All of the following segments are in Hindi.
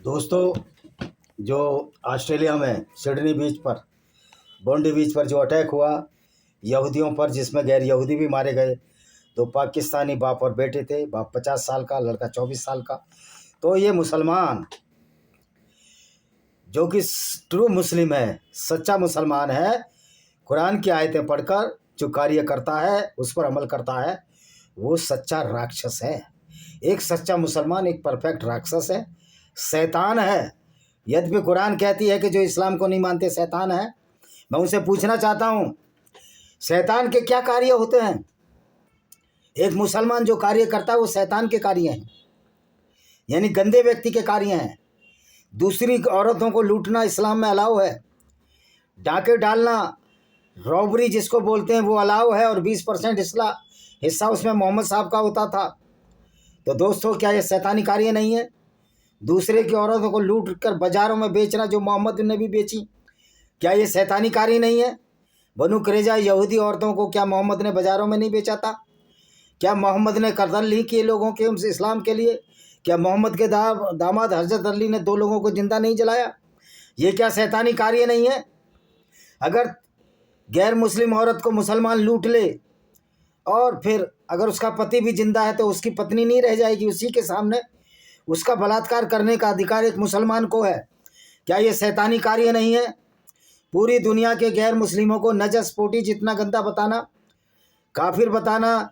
दोस्तों, जो ऑस्ट्रेलिया में सिडनी बीच पर, बोंडी बीच पर जो अटैक हुआ यहूदियों पर, जिसमें गैर यहूदी भी मारे गए, तो पाकिस्तानी बाप और बेटे थे। बाप 50 साल का, लड़का 24 साल का। तो ये मुसलमान जो कि ट्रू मुस्लिम है, सच्चा मुसलमान है, कुरान की आयतें पढ़कर जो कार्य करता है, उस पर अमल करता है, वो सच्चा राक्षस है। एक सच्चा मुसलमान एक परफेक्ट राक्षस है, शैतान है। यद्यपि कुरान कहती है कि जो इस्लाम को नहीं मानते शैतान है। मैं उनसे पूछना चाहता हूँ, शैतान के क्या कार्य होते हैं? एक मुसलमान जो कार्य करता है वो शैतान के कार्य हैं, यानी गंदे व्यक्ति के कार्य हैं। दूसरी औरतों को लूटना इस्लाम में अलाउ है, डाके डालना, रॉबरी जिसको बोलते हैं, वो अलाउ है, और 20% हिस्सा उसमें मोहम्मद साहब का होता था। तो दोस्तों, क्या ये शैतानी कार्य नहीं है? दूसरे की औरतों को लूट कर बाज़ारों में बेचना, जो मोहम्मद ने भी बेची, क्या ये शैतानी कार्य नहीं है? बनु कुरैज़ा यहूदी औरतों को क्या मोहम्मद ने बाज़ारों में नहीं बेचा था? क्या मोहम्मद ने कत्ल नहीं किए लोगों के उस इस्लाम के लिए? क्या मोहम्मद के दामाद हजरत अली ने 2 लोगों को जिंदा नहीं जलाया? ये क्या शैतानी कार्य नहीं है? अगर गैर मुस्लिम औरत को मुसलमान लूट ले और फिर अगर उसका पति भी जिंदा है तो उसकी पत्नी नहीं रह जाएगी उसी के सामने? उसका बलात्कार करने का अधिकार एक मुसलमान को है। क्या ये शैतानी कार्य नहीं है? पूरी दुनिया के गैर मुस्लिमों को नजस पोटी जितना गंदा बताना, काफिर बताना,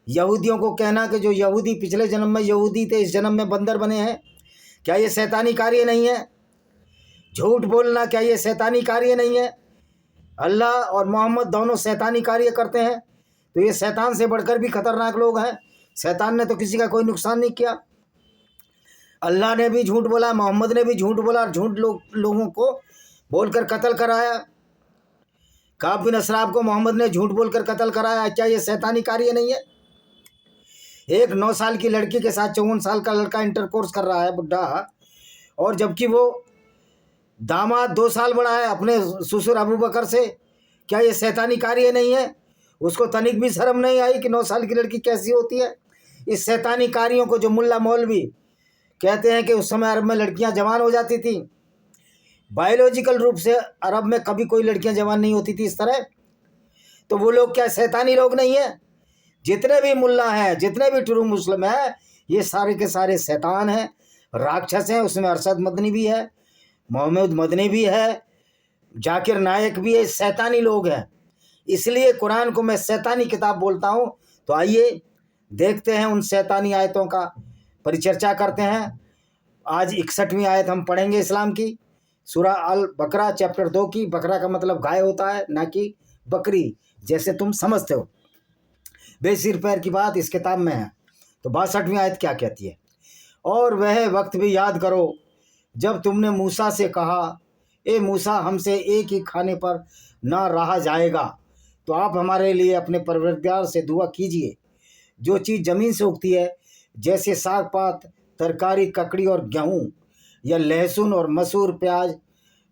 यहूदियों को कहना कि जो यहूदी पिछले जन्म में यहूदी थे, इस जन्म में बंदर बने हैं, क्या ये शैतानी कार्य नहीं है? झूठ बोलना, क्या ये शैतानी कार्य नहीं है? अल्लाह और मोहम्मद दोनों शैतानी कार्य करते हैं, तो ये शैतान से बढ़कर भी खतरनाक लोग हैं। शैतान ने तो किसी का कोई नुकसान नहीं किया। अल्लाह ने भी झूठ बोला, मोहम्मद ने भी झूठ बोला, और झूठ लोगों को बोलकर कत्ल कराया। काब बिन असराब को मोहम्मद ने झूठ बोलकर कत्ल कराया। क्या ये शैतानी कार्य नहीं है? एक 9 साल की लड़की के साथ 54 साल का लड़का इंटरकोर्स कर रहा है, बुढ़ा, और जबकि वो दामाद 2 साल बड़ा है अपने ससुर अबू बकर से। क्या ये शैतानी कार्य नहीं है? उसको तनिक भी शर्म नहीं आई कि 9 साल की लड़की कैसी होती है? इस शैतानी कार्यों को जो मुल्ला मौलवी कहते हैं कि उस समय अरब में लड़कियां जवान हो जाती थी, बायोलॉजिकल रूप से अरब में कभी कोई लड़कियां जवान नहीं होती थी इस तरह, तो वो लोग क्या शैतानी लोग नहीं है? जितने भी मुल्ला हैं, जितने भी ट्रू मुस्लिम हैं, ये सारे के सारे शैतान हैं, राक्षस हैं। उसमें अरशद मदनी भी है, मोहम्मद मदनी भी है, जाकिर नायक भी है, शैतानी लोग हैं। इसलिए कुरान को मैं शैतानी किताब बोलता हूँ। तो आइए देखते हैं, उन शैतानी आयतों का परिचर्चा करते हैं। आज 61वीं आयत हम पढ़ेंगे इस्लाम की, सूरा अल बकरा चैप्टर 2 की। बकरा का मतलब गाय होता है, ना कि बकरी जैसे तुम समझते हो। बेसिर पैर की बात इस किताब में है। तो 62वीं आयत क्या कहती है? और वह वक्त भी याद करो जब तुमने मूसा से कहा, ए मूसा, हमसे एक ही खाने पर ना रहा जाएगा, तो आप हमारे लिए अपने परवरदिगार से दुआ कीजिए। जो चीज़ ज़मीन से उगती है, जैसे साग पात, तरकारी, ककड़ी और गेहूँ, या लहसुन और मसूर, प्याज,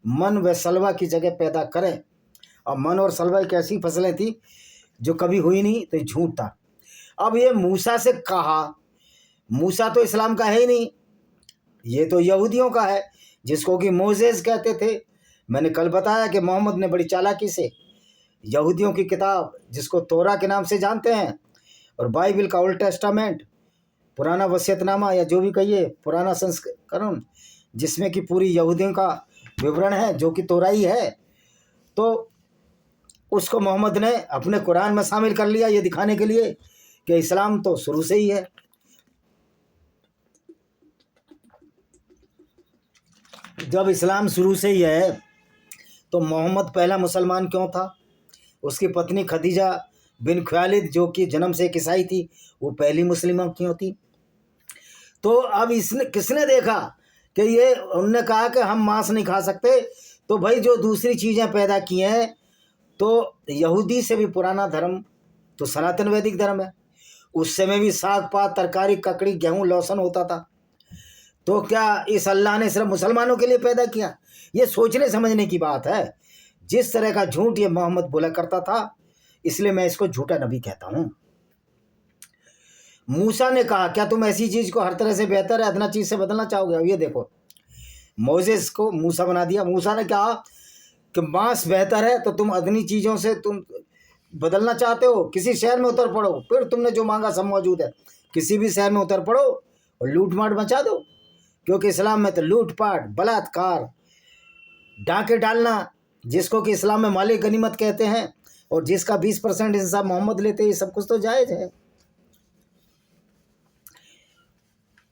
मन व सलवा की जगह पैदा करें। और मन और सलवा एक ऐसी फसलें थी जो कभी हुई नहीं, तो झूठ था। अब ये मूसा से कहा, मूसा तो इस्लाम का है ही नहीं, ये तो यहूदियों का है, जिसको कि मोसेस कहते थे। मैंने कल बताया कि मोहम्मद ने बड़ी चालाकी से यहूदियों की किताब, जिसको तोरा के नाम से जानते हैं, और बाइबल का ओल्ड टेस्टामेंट, पुराना वसीयतनामा, या जो भी कहिए, पुराना संस्करण, जिसमें कि पूरी यहूदियों का विवरण है, जो कि तोरा ही है, तो उसको मोहम्मद ने अपने कुरान में शामिल कर लिया, ये दिखाने के लिए कि इस्लाम तो शुरू से ही है। जब इस्लाम शुरू से ही है, तो मोहम्मद पहला मुसलमान क्यों था? उसकी पत्नी खदीजा बिन खुवाइलिद, जो कि जन्म से एक ईसाई थी, वो पहली मुस्लिमा क्यों थी? तो अब इसने किसने देखा कि ये, उनने कहा कि हम मांस नहीं खा सकते, तो भाई जो दूसरी चीज़ें पैदा की हैं, तो यहूदी से भी पुराना धर्म तो सनातन वैदिक धर्म है। उस समय भी साग पात, तरकारी, ककड़ी, गेहूँ, लहसुन होता था। तो क्या इस अल्लाह ने सिर्फ मुसलमानों के लिए पैदा किया? ये सोचने समझने की बात है। जिस तरह का झूठ ये मोहम्मद बोला करता था, इसलिए मैं इसको झूठा नबी कहता हूँ। मूसा ने कहा, क्या तुम ऐसी चीज़ को हर तरह से बेहतर है अदना चीज़ से बदलना चाहोगे? अब ये देखो, मोजेस को मूसा बना दिया। मूसा ने कहा कि मांस बेहतर है, तो तुम अदनी चीज़ों से तुम बदलना चाहते हो, किसी शहर में उतर पड़ो, फिर तुमने जो मांगा सब मौजूद है, किसी भी शहर में उतर पड़ो और लूट मार मचा दो। क्योंकि इस्लाम में तो लूटपाट, बलात्कार, डांके डालना, जिसको कि इस्लाम में माले गनीमत कहते हैं, और जिसका 20% हिस्सा मोहम्मद लेते हैं, ये सब कुछ तो जायज़ है।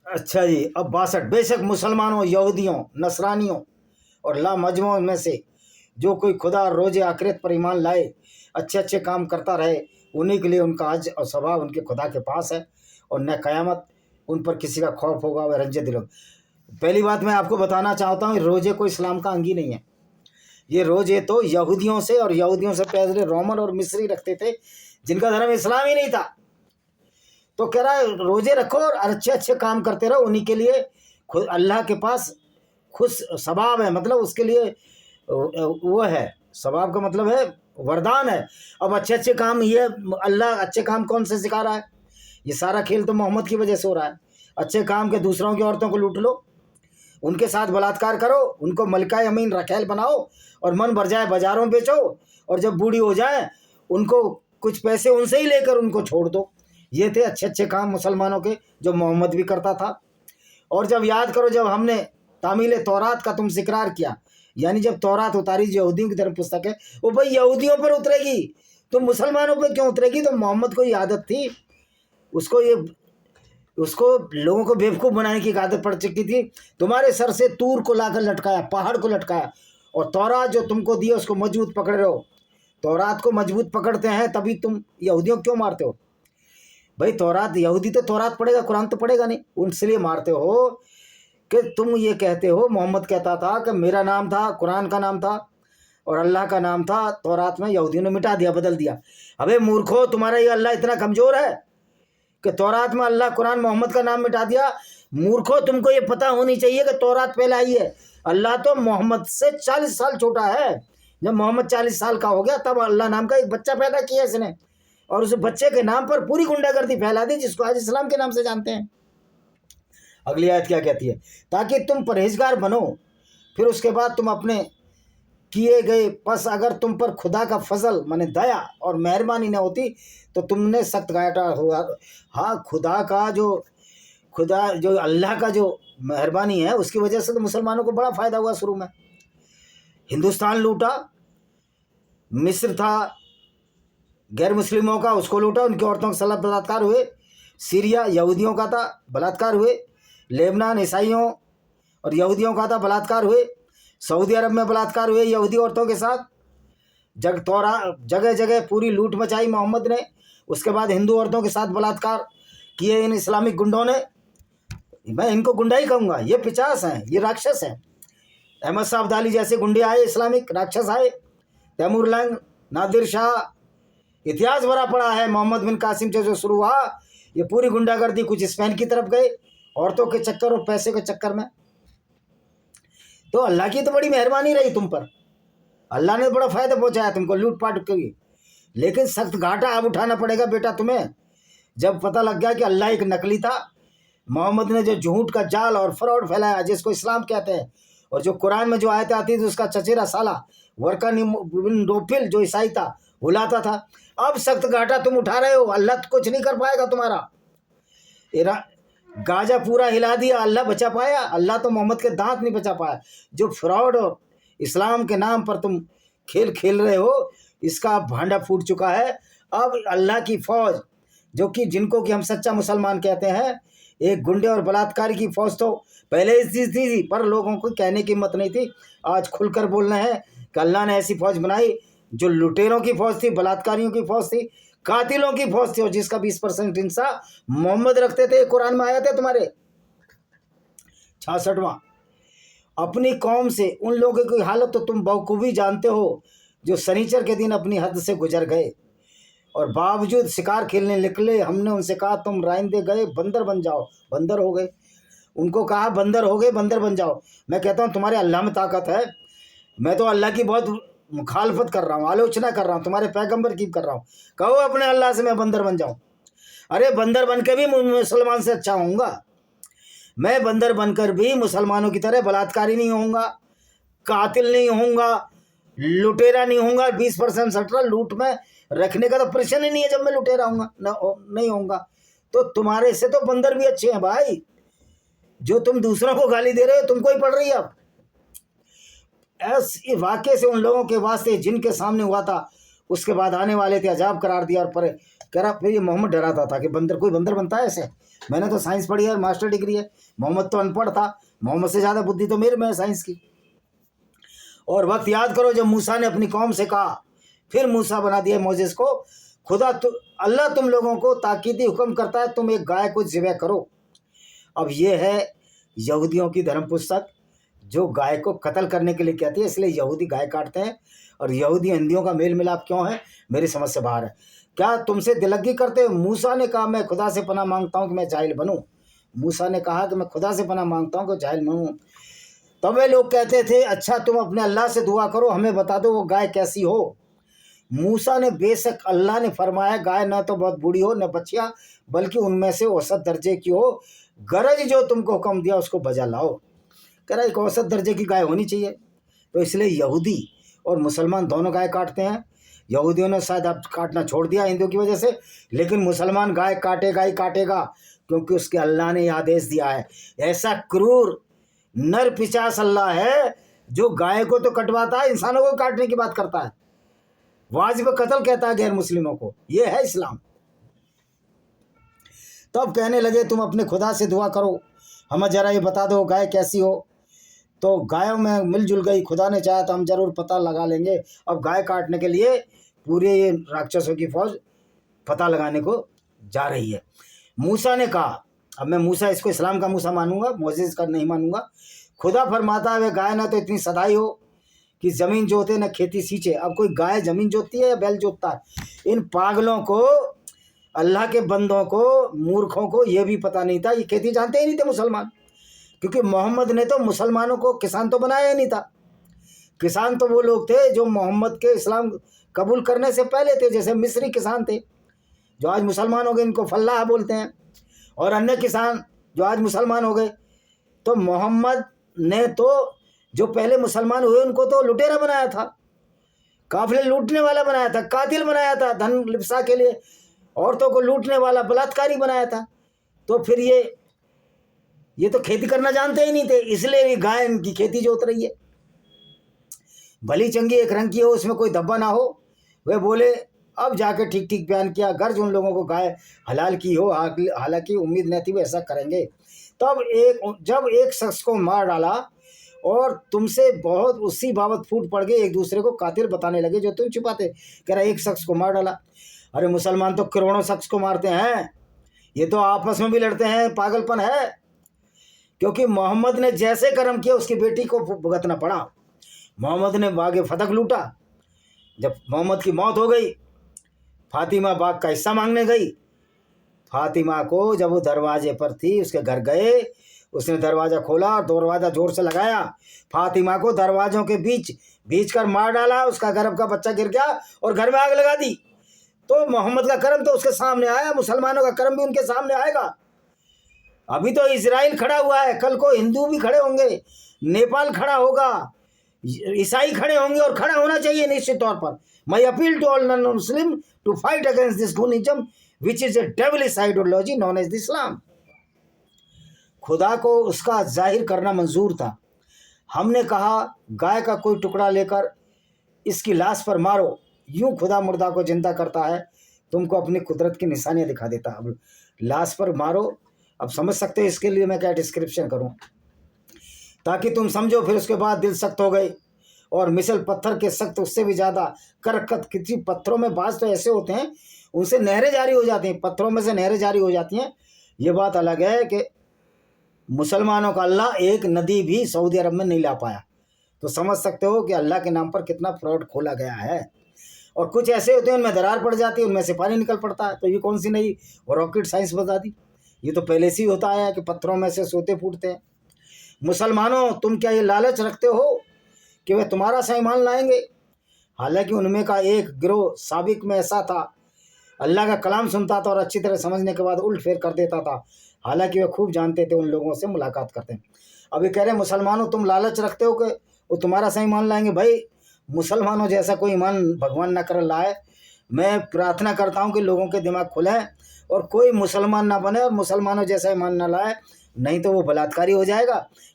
अच्छा जी, अब 62, बेशक मुसलमानों, यहूदियों, नसरानियों और लामजमों में से जो कोई खुदा और रोज़े आखिरत पर ईमान लाए, अच्छे अच्छे काम करता रहे, उन्हीं के लिए उनका हज और सवाब उनके खुदा के पास है, और न क़यामत उन पर किसी का खौफ होगा, वह रंजे दिल होगा। पहली बात मैं आपको बताना चाहता हूँ, रोज़े को इस्लाम का अंग ही नहीं है। ये रोज़े तो यहूदियों से, और यहूदियों से पहले रोमन और मिस्री रखते थे, जिनका धर्म इस्लाम ही नहीं था। तो कह रहा है रोज़े रखो और अच्छे अच्छे काम करते रहो, उन्हीं के लिए खुद अल्लाह के पास खुश सवाब है, मतलब उसके लिए वो है, सवाब का मतलब है वरदान है। अब अच्छे अच्छे काम, ये अल्लाह अच्छे काम कौन से सिखा रहा है? ये सारा खेल तो मोहम्मद की वजह से हो रहा है। अच्छे काम के दूसरों की औरतों को लूट लो, उनके साथ बलात्कार करो, उनको मलका यमीन रखेल बनाओ, और मन भर जाए बाजारों में बेचो, और जब बूढ़ी हो जाए उनको कुछ पैसे उनसे ही लेकर उनको छोड़ दो। ये थे अच्छे अच्छे काम मुसलमानों के, जो मोहम्मद भी करता था। और जब याद करो, जब हमने तामील तौरात का तुम जिक्रार किया, यानी जब तौरात उतारी, जो यहूदियों की धर्म पुस्तक है, वो भाई यहूदियों पर उतरेगी, तो मुसलमानों पर क्यों उतरेगी? तो मोहम्मद को ये आदत थी, उसको लोगों को बेवकूफ़ बनाने की आदत पड़ चुकी थी। तुम्हारे सर से तूर को लाकर लटकाया, पहाड़ को लटकाया, और तौरात जो तुमको दी उसको मजबूत पकड़ रहे हो। तौरात को मजबूत पकड़ते हैं तभी तुम यहूदियों क्यों मारते हो? भाई तौरात, यहूदी तो तौरात पढ़ेगा, कुरान तो पढ़ेगा नहीं, उनसे मारते हो कि तुम ये कहते हो, मोहम्मद कहता था कि मेरा नाम था, कुरान का नाम था और अल्लाह का नाम था, तौरात में यहूदियों ने मिटा दिया, बदल दिया। अबे मूर्खो, तुम्हारा ये अल्लाह इतना कमज़ोर है कि तौरात में अल्लाह, कुरान, मोहम्मद का नाम मिटा दिया? मूर्खो, तुमको ये पता होनी चाहिए कि तौरात पहले आई है। अल्लाह तो मोहम्मद से 40 साल छोटा है। जब मोहम्मद 40 साल का हो गया, तब अल्लाह नाम का एक बच्चा पैदा किया इसने, और उस बच्चे के नाम पर पूरी गुंडागर्दी फैला दी, जिसको आज इस्लाम के नाम से जानते हैं। अगली आयत क्या कहती है? ताकि तुम परहेजगार बनो, फिर उसके बाद तुम अपने किए गए, बस अगर तुम पर खुदा का फजल माने दया और मेहरबानी न होती तो तुमने सख्त घाटा हुआ। हाँ, खुदा जो अल्लाह का जो मेहरबानी है, उसकी वजह से तो मुसलमानों को बड़ा फ़ायदा हुआ। शुरू में हिंदुस्तान लूटा, मिस्र था गैर मुस्लिमों का, उसको लूटा, उनकी औरतों के साथ बलात्कार हुए। सीरिया यहूदियों का था, बलात्कार हुए। लेबनान ईसाइयों और यहूदियों का था, बलात्कार हुए। सऊदी अरब में बलात्कार हुए यहूदी औरतों के साथ। जगह जगह पूरी लूट मचाई मोहम्मद ने। उसके बाद हिंदू औरतों के साथ बलात्कार किए इन इस्लामिक गुंडों ने। मैं इनको गुंडा ही कहूँगा, ये पिचास हैं, ये राक्षस हैं। अहमद शाह अब्दाली जैसे गुंडे आए, इस्लामिक राक्षस आए, तैमूर लंग, नादिर शाह, इतिहास भरा पड़ा है। मोहम्मद बिन कासिम से जो शुरू हुआ, ये पूरी गुंडागर्दी कुछ स्पेन की तरफ गए, औरतों के चक्कर और पैसे के चक्कर में। तो अल्लाह की तो बड़ी मेहरबानी रही तुम पर, अल्लाह ने बड़ा फ़ायदा पहुँचाया तुमको लूटपाट के। लेकिन सख्त घाटा अब उठाना पड़ेगा बेटा तुम्हें, जब पता लग गया कि अल्लाह एक नकली था। मोहम्मद ने जो झूठ का जाल और फ्रॉड फैलाया, जिसको इस्लाम कहते हैं, और जो कुरान में जो आयतें आती थी उसका चचेरा साला वर्कन बिन नोफिल जो ईसाई था बुलाता था। अब सख्त घाटा तुम उठा रहे हो, अल्लाह कुछ नहीं कर पाएगा तुम्हारा। गाजा पूरा हिला दिया, अल्लाह बचा पाया? अल्लाह तो मोहम्मद के दांत नहीं बचा पाया। जो फ्रॉड और इस्लाम के नाम पर तुम खेल खेल रहे हो, इसका भांडा फूट चुका है। अब अल्लाह की फ़ौज, जो कि जिनको कि हम सच्चा मुसलमान कहते हैं, एक गुंडे और बलात्कारी की फ़ौज तो पहले इस चीज़ थी, पर लोगों को कहने की हिम्मत नहीं थी। आज खुलकर बोलना है कि अल्लाह ने ऐसी फ़ौज बनाई जो लुटेरों की फ़ौज थी, बलात्कारियों की फ़ौज थी, कातिलों की फ़ौज थी, और जिसका 20% हिस्सा मोहम्मद रखते थे। कुरान में आया था तुम्हारे 66वां। अपनी कौम से उन लोगों की हालत तो तुम बखूबी जानते हो, जो शनिचर के दिन अपनी हद से गुजर गए और बावजूद शिकार खेलने निकले। हमने उनसे कहा तुम राइंदे गए, बंदर बन जाओ, बंदर हो गए। उनको कहा बंदर हो गए, बंदर बन जाओ। मैं कहता हूँ तुम्हारे अल्लाह में ताकत है। मैं तो अल्लाह की बहुत मुखालफत कर रहा हूँ, आलोचना कर रहा हूँ, तुम्हारे पैगंबर की कर रहा हूँ। कहो अपने अल्लाह से मैं बंदर बन जाऊँ। अरे बंदर बन के भी मुसलमान से अच्छा होऊंगा। मैं बंदर बनकर भी मुसलमानों की तरह बलात्कारी नहीं होऊंगा, कातिल नहीं होऊंगा, लुटेरा नहीं होऊंगा। 20% सट्टा लूट में रखने का तो प्रश्न ही नहीं है जब मैं लुटेरा होऊंगा, नहीं होऊंगा। तो तुम्हारे से तो बंदर भी अच्छे हैं भाई। जो तुम दूसरों को गाली दे रहे हो तुमको ही पड़ रही है अब। ऐसे वाक्य से उन लोगों के वास्ते जिनके सामने हुआ था उसके बाद आने वाले थे अजाब करार दिया। और पर करा फिर ये मोहम्मद डराता था कि बंदर, कोई बंदर बनता है ऐसे। मैंने तो साइंस पढ़ी है, मास्टर डिग्री है। मोहम्मद तो अनपढ़ था, मोहम्मद से ज़्यादा बुद्धि तो मेरे में है साइंस की। और वक्त याद करो जब मूसा ने अपनी कौम से कहा, फिर मूसा बना दिया मोजेस को, खुदा अल्लाह तुम लोगों को ताकीदी हुक्म करता है तुम एक गाय को ज़िबह करो। अब ये है यहूदियों की धर्म पुस्तक जो गाय को कत्ल करने के लिए कहती है, इसलिए यहूदी गाय काटते हैं। और यहूदी हिंदियों का मेल मिलाप क्यों है मेरी समझ से बाहर है। क्या तुमसे दिलगी करते? मूसा ने कहा मैं खुदा से पनाह मांगता हूँ कि मैं जाहिल बनूँ। मूसा ने कहा कि मैं खुदा से पनाह मांगता हूँ कि जाहिल बनूँ। तब वे लोग कहते थे अच्छा तुम अपने अल्लाह से दुआ करो, हमें बता दो वो गाय कैसी हो। मूसा ने बेशक अल्लाह ने फरमाया गाय न तो बहुत बूढ़ी हो न बच्चिया, बल्कि उनमें से औसत दर्जे की हो। गरज जो तुमको हुक्म दिया उसको बजा लाओ। कह रहा एक औसत दर्जे की गाय होनी चाहिए। तो इसलिए यहूदी और मुसलमान दोनों गाय काटते हैं। यहूदियों ने शायद अब काटना छोड़ दिया हिंदुओं की वजह से, लेकिन मुसलमान गाय काटेगा ही काटेगा, क्योंकि उसके अल्लाह ने आदेश दिया है। ऐसा क्रूर नर पिशाच अल्लाह है जो गाय को तो कटवाता है, इंसानों को काटने की बात करता है, वाजिब कत्ल कहता है गैर मुस्लिमों को। ये है इस्लाम। तो अब कहने लगे तुम अपने खुदा से दुआ करो, हमें जरा ये बता दो गाय कैसी हो। तो गायों में मिलजुल गई, खुदा ने चाहा तो हम जरूर पता लगा लेंगे। अब गाय काटने के लिए पूरे ये राक्षसों की फौज पता लगाने को जा रही है। मूसा ने कहा, अब मैं मूसा इसको इस्लाम का मूसा मानूंगा, मोसेस का नहीं मानूंगा। खुदा फरमाता है वे गाय ना तो इतनी सदाई हो कि ज़मीन जोते न खेती सींचे। अब कोई गाय ज़मीन जोतती है या बैल जोतता है? इन पागलों को, अल्लाह के बंदों को, मूर्खों को ये भी पता नहीं था। ये खेती जानते ही नहीं थे मुसलमान, क्योंकि मोहम्मद ने तो मुसलमानों को किसान तो बनाया ही नहीं था। किसान तो वो लोग थे जो मोहम्मद के इस्लाम कबूल करने से पहले थे, जैसे मिस्री किसान थे जो आज मुसलमान हो गए, इनको फल्लाह बोलते हैं। और अन्य किसान जो आज मुसलमान हो गए। तो मोहम्मद ने तो जो पहले मुसलमान हुए उनको तो लुटेरा बनाया था, काफिले लूटने वाला बनाया था, कातिल बनाया था, धन लिप्सा के लिए औरतों को लूटने वाला बलात्कारी बनाया था। तो फिर ये तो खेती करना जानते ही नहीं थे, इसलिए ये गाय इनकी खेती जोत रही है। भली चंगी एक रंग की हो, उसमें कोई धब्बा ना हो। वे बोले, अब जाके ठीक ठीक बयान किया, गर्ज उन लोगों को गाय हलाल की हो, हालांकि उम्मीद नहीं थी वो ऐसा करेंगे। तब जब एक शख्स को मार डाला और तुमसे बहुत उसी बाबत फूट पड़ गए, एक दूसरे को कातिल बताने लगे जो तुम छुपाते। कह रहा एक शख्स को मार डाला। अरे मुसलमान तो करोड़ों शख्स को मारते हैं, ये तो आपस में भी लड़ते हैं, पागलपन है। क्योंकि मोहम्मद ने जैसे कर्म किया उसकी बेटी को भुगतना पड़ा। मोहम्मद ने बाग फतक लूटा। जब मोहम्मद की मौत हो गई, फातिमा बाग का हिस्सा मांगने गई। फातिमा को जब वो दरवाजे पर थी उसके घर गए, उसने दरवाज़ा खोला और दरवाज़ा जोर से लगाया। फातिमा को दरवाज़ों के बीच कर मार डाला। उसका गर्भ का बच्चा गिर गया और घर में आग लगा दी। तो मोहम्मद का कर्म तो उसके सामने आया, मुसलमानों का कर्म भी उनके सामने आएगा। अभी तो इजराइल खड़ा हुआ है, कल को हिंदू भी खड़े होंगे, नेपाल खड़ा होगा, ईसाई खड़े होंगे, और खड़ा होना चाहिए निश्चित तौर पर। My appeal to all non Muslim to fight against this goonism which is a devilish ideology non as the Islam. खुदा को उसका जाहिर करना मंजूर था। हमने कहा गाय का कोई टुकड़ा लेकर इसकी लाश पर मारो, यूं खुदा मुर्दा को जिंदा करता है, तुमको अपनी कुदरत की निशानियां दिखा देता। अब लाश पर मारो, अब समझ सकते हैं इसके लिए मैं क्या डिस्क्रिप्शन करूं ताकि तुम समझो। फिर उसके बाद दिल सख्त हो गए और मिसल पत्थर के सख्त उससे भी ज़्यादा करकत। किसी पत्थरों में बाज तो ऐसे होते हैं उनसे नहरें जारी हो जाती हैं, पत्थरों में से नहरें जारी हो जाती हैं। ये बात अलग है कि मुसलमानों का अल्लाह एक नदी भी सऊदी अरब में नहीं ला पाया। तो समझ सकते हो कि अल्लाह के नाम पर कितना फ्रॉड खोला गया है। और कुछ ऐसे होते हैं उनमें दरार पड़ जाती है, उनमें से पानी निकल पड़ता है। तो ये कौन सी नई रॉकेट साइंस बता दी? ये तो पहले से ही होता आया कि पत्थरों में से सोते फूटते हैं। मुसलमानों, तुम क्या ये लालच रखते हो कि वे तुम्हारा सा ईमान लाएंगे? हालांकि उनमें का एक गिरोह साबिक में ऐसा था, अल्लाह का कलाम सुनता था और अच्छी तरह समझने के बाद उल्ट फेर कर देता था। हालांकि वे खूब जानते थे उन लोगों से मुलाकात करते हैं। अभी कह रहे हैं मुसलमानों तुम लालच रखते हो कि वो तुम्हारा सही ईमान लाएंगे। भाई मुसलमानों जैसा कोई ईमान भगवान ना कर लाए। मैं प्रार्थना करता हूँ कि लोगों के दिमाग खुले और कोई मुसलमान ना बने और मुसलमानों जैसा ईमान ना लाए, नहीं तो वो बलात्कारी हो जाएगा,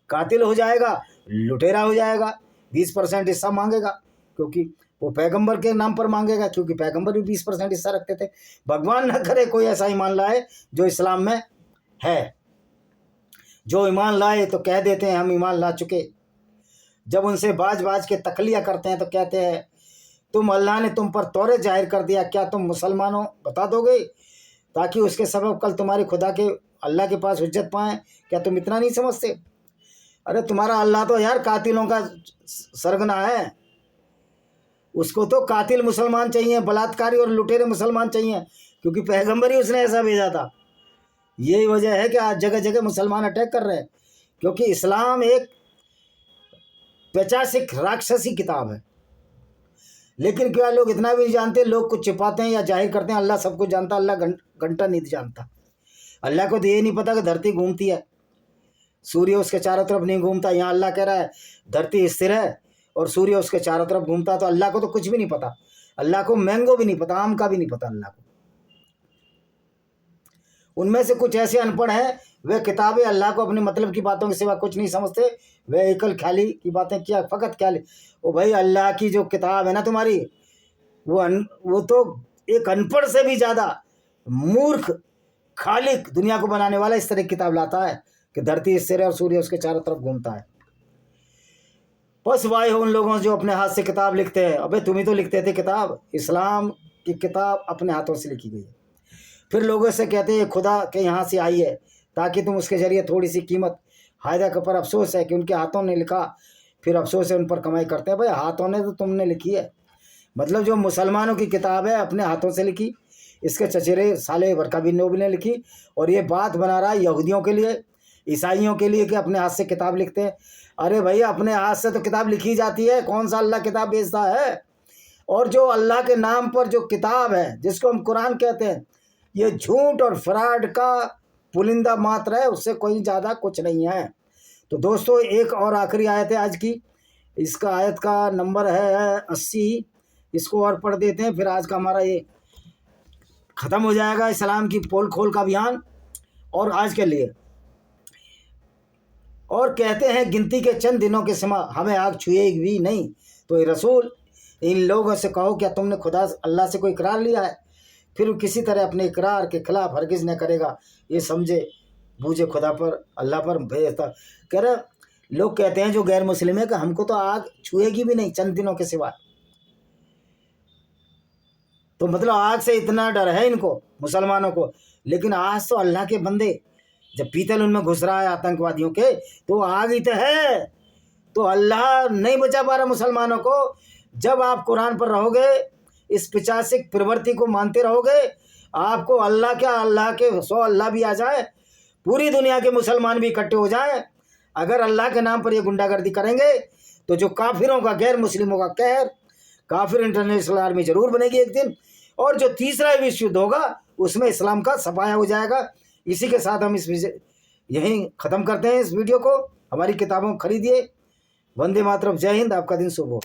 कातिल हो जाएगा, लुटेरा हो जाएगा, 20% हिस्सा मांगेगा, क्योंकि वो पैगंबर के नाम पर मांगेगा, क्योंकि पैगंबर भी 20% हिस्सा रखते थे। भगवान ना करे कोई ऐसा ईमान लाए जो इस्लाम में है। जो ईमान लाए तो कह देते हैं हम ईमान ला चुके। जब उनसे बाज बाज के तकलिया करते हैं तो कहते हैं तुम अल्लाह ने तुम पर तौरे जाहिर कर दिया, क्या तुम मुसलमानों बता दोगे, ताकि उसके सबब कल तुम्हारे खुदा के अल्लाह के पास हुज्जत पाएँ। क्या तुम इतना नहीं समझते? अरे तुम्हारा अल्लाह तो यार कातिलों का सरगना है। उसको तो कातिल मुसलमान चाहिए, बलात्कारी और लुटेरे मुसलमान चाहिए, क्योंकि पैगंबर ही उसने ऐसा भेजा था। यही वजह है कि आज जगह जगह मुसलमान अटैक कर रहे हैं, क्योंकि इस्लाम एक वैचारिक राक्षसी किताब है। लेकिन क्या लोग इतना भी नहीं जानते, लोग कुछ छिपाते हैं या जाहिर करते हैं। अल्लाह सब कुछ जानता, अल्लाह घंटा नहीं जानता। अल्लाह को तो ये नहीं पता कि धरती घूमती है, सूर्य उसके चारों तरफ नहीं घूमता। यहाँ अल्लाह कह रहा है धरती स्थिर है और सूर्य उसके चारों तरफ घूमता, तो अल्लाह को तो कुछ भी नहीं पता। अल्लाह को मैंगो भी नहीं पता, आम का भी नहीं पता अल्लाह को। उनमें से कुछ ऐसे अनपढ़ हैं, वे किताबें अल्लाह को अपने मतलब की बातों के सिवा कुछ नहीं समझते। वे एकल ख्याली की बातें किया, फ़कत ख्याली। ओ भाई अल्लाह की जो किताब है ना तुम्हारी, वो तो एक अनपढ़ से भी ज़्यादा मूर्ख खालिक दुनिया को बनाने वाला इस तरह की किताब लाता है कि धरती स्थिर है और सूर्य उसके चारों तरफ घूमता है। बस वाई हो उन लोगों से जो अपने हाथ से किताब लिखते हैं। अबे तुम ही तो लिखते थे किताब। इस्लाम की किताब अपने हाथों से लिखी गई है। फिर लोगों से कहते हैं खुदा के यहाँ से आई है ताकि तुम उसके ज़रिए थोड़ी सी कीमत हायदा के पर अफसोस है कि उनके हाथों ने लिखा, फिर अफसोस है उन पर कमाई करते हैं। भाई हाथों ने तो तुमने लिखी है, मतलब जो मुसलमानों की किताब है अपने हाथों से लिखी, इसके चचेरे साले बरका बिन नोबल ने लिखी। और ये बात बना रहा है यहूदियों के लिए, ईसाइयों के लिए कि अपने हाथ से किताब लिखते हैं। अरे भैया अपने हाथ से तो किताब लिखी जाती है, कौन सा अल्लाह किताब भेजता है? और जो अल्लाह के नाम पर जो किताब है जिसको हम कुरान कहते हैं, ये झूठ और फ्रॉड का पुलिंदा मात्र है, उससे कोई ज़्यादा कुछ नहीं है। तो दोस्तों एक और आखिरी आयत है आज की, इसका आयत का नंबर है 80। इसको और पढ़ देते हैं, फिर आज का हमारा ये ख़त्म हो जाएगा इस्लाम की पोल खोल का अभियान और आज के लिए। और कहते हैं गिनती के चंद दिनों के सिवा हमें आग छुएगी भी नहीं। तो ये रसूल इन लोगों से कहो क्या तुमने खुदा अल्लाह से कोई इकरार लिया है? फिर किसी तरह अपने इकरार के खिलाफ हरगिज़ न करेगा। ये समझे बूझे खुदा पर अल्लाह पर भेजता। कह रहे लोग कहते हैं जो गैर मुस्लिम है कि हमको तो आग छुएगी भी नहीं चंद दिनों के सिवा। तो मतलब आग से इतना डर है इनको मुसलमानों को। लेकिन आज तो अल्लाह के बंदे जब पीतल उनमें घुस रहा है आतंकवादियों के, तो आग ही तो है। तो अल्लाह नहीं बचा पा रहा मुसलमानों को। जब आप कुरान पर रहोगे, इस पिचासिक प्रवृत्ति को मानते रहोगे, आपको अल्लाह क्या अल्लाह के 100 अल्लाह भी आ जाए, पूरी दुनिया के मुसलमान भी इकट्ठे हो जाएं, अगर अल्लाह के नाम पर ये गुंडागर्दी करेंगे तो जो काफिरों का गैर मुस्लिमों का कहर, काफिर इंटरनेशनल आर्मी जरूर बनेगी एक दिन। और जो तीसरा विश्व युद्ध होगा उसमें इस्लाम का सफाया हो जाएगा। इसी के साथ हम यहीं ख़त्म करते हैं इस वीडियो को। हमारी किताबों खरीदिए। वंदे मातरम, जय हिंद, आपका दिन शुभ हो।